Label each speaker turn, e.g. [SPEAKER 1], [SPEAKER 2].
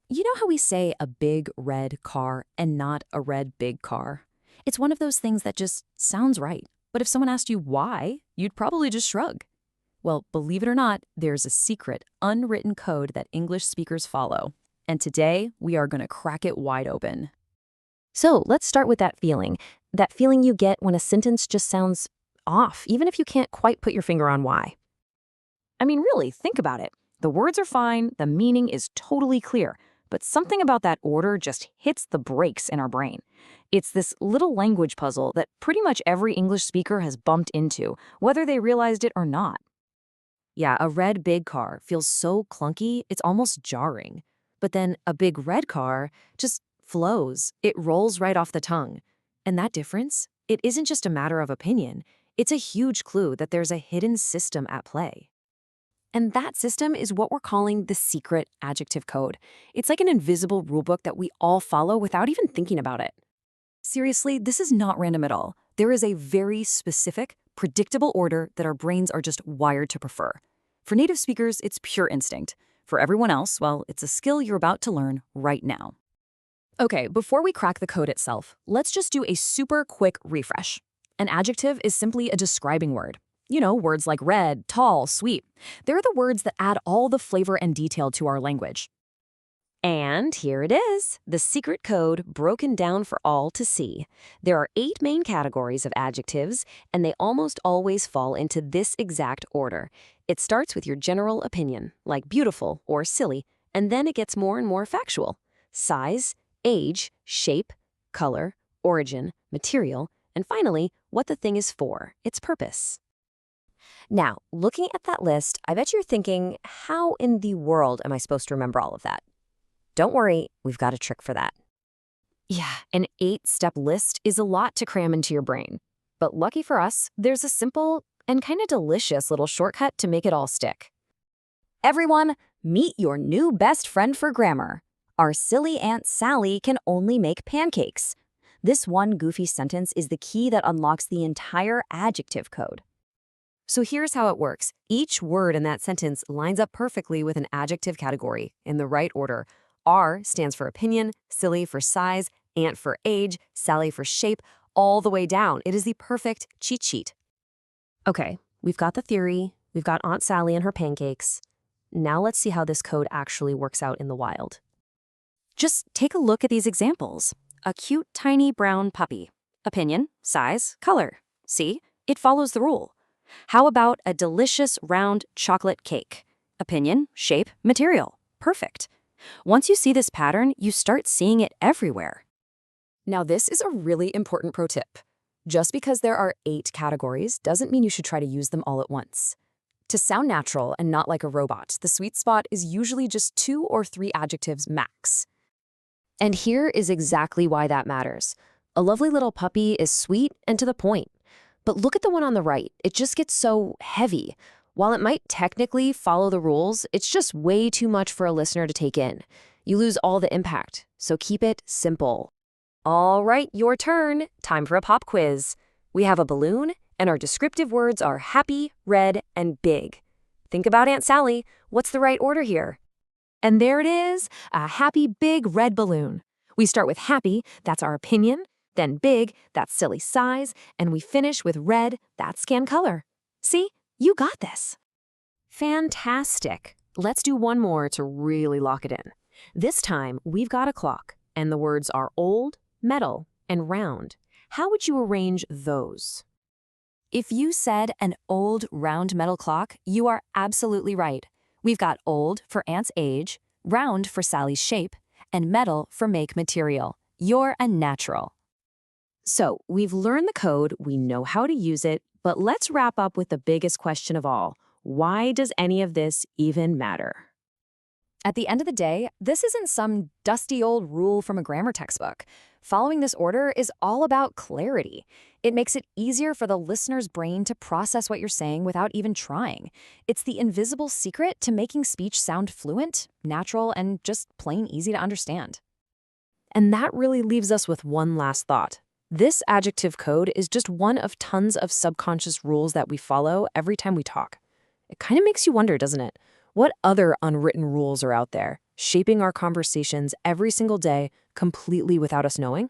[SPEAKER 1] You know how we say a big red car and not a red big car? It's one of those things that just sounds right. But if someone asked you why, you'd probably just shrug. Well, believe it or not, there's a secret, unwritten code that English speakers follow. And today, we are going to crack it wide open.
[SPEAKER 2] So let's start with that feeling. That feeling you get when a sentence just sounds off, even if you can't quite put your finger on why. I mean, really, think about it. The words are fine, the meaning is totally clear, but something about that order just hits the brakes in our brain. It's this little language puzzle that pretty much every English speaker has bumped into, whether they realized it or not.
[SPEAKER 1] Yeah, a red big car feels so clunky, it's almost jarring. But then a big red car just flows. It rolls right off the tongue. And that difference, it isn't just a matter of opinion. It's a huge clue that there's a hidden system at play.
[SPEAKER 2] And that system is what we're calling the secret adjective code. It's like an invisible rulebook that we all follow without even thinking about it.
[SPEAKER 1] Seriously, this is not random at all. There is a very specific, predictable order that our brains are just wired to prefer. For native speakers, it's pure instinct. For everyone else, well, it's a skill you're about to learn right now. Okay, before we crack the code itself, let's just do a super quick refresh. An adjective is simply a describing word. You know, words like red, tall, sweet. They're the words that add all the flavor and detail to our language.
[SPEAKER 2] And here it is, the secret code broken down for all to see. There are 8 main categories of adjectives, and they almost always fall into this exact order. It starts with your general opinion, like beautiful or silly, and then it gets more and more factual. Size, age, shape, color, origin, material, and finally, what the thing is for, its purpose. Now, looking at that list, I bet you're thinking, how in the world am I supposed to remember all of that? Don't worry, we've got a trick for that. Yeah, an 8-step list is a lot to cram into your brain. But lucky for us, there's a simple and kind of delicious little shortcut to make it all stick. Everyone, meet your new best friend for grammar. Our silly Aunt Sally can only make pancakes. This one goofy sentence is the key that unlocks the entire adjective code. So here's how it works. Each word in that sentence lines up perfectly with an adjective category in the right order. R stands for opinion, silly for size, Aunt for age, Sally for shape, all the way down. It is the perfect cheat sheet. Okay, we've got the theory, we've got Aunt Sally and her pancakes. Now let's see how this code actually works out in the wild. Just take a look at these examples. A cute, tiny brown puppy. Opinion, size, color. See? It follows the rule. How about a delicious, round chocolate cake? Opinion, shape, material. Perfect. Once you see this pattern, you start seeing it everywhere. Now, this is a really important pro tip. Just because there are 8 categories doesn't mean you should try to use them all at once. To sound natural and not like a robot, the sweet spot is usually just 2 or 3 adjectives max. And here is exactly why that matters. A lovely little puppy is sweet and to the point. But look at the one on the right. It just gets so heavy. While it might technically follow the rules, it's just way too much for a listener to take in. You lose all the impact, so keep it simple. All right, your turn. Time for a pop quiz. We have a balloon, and our descriptive words are happy, red, and big. Think about Aunt Sally. What's the right order here? And there it is, a happy big red balloon. We start with happy, that's our opinion, then big, that's silly size, and we finish with red, that's scan color. See? You got this. Fantastic. Let's do one more to really lock it in. This time, we've got a clock, and the words are old, metal, and round. How would you arrange those? If you said an old, round metal clock, you are absolutely right. We've got old for Aunt's age, round for Sally's shape, and metal for make material. You're a natural. So, we've learned the code, we know how to use it, but let's wrap up with the biggest question of all. Why does any of this even matter? At the end of the day, this isn't some dusty old rule from a grammar textbook. Following this order is all about clarity. It makes it easier for the listener's brain to process what you're saying without even trying. It's the invisible secret to making speech sound fluent, natural, and just plain easy to understand. And that really leaves us with one last thought. This adjective code is just one of tons of subconscious rules that we follow every time we talk. It kind of makes you wonder, doesn't it? What other unwritten rules are out there?
[SPEAKER 3] shaping our conversations every single day completely without us knowing?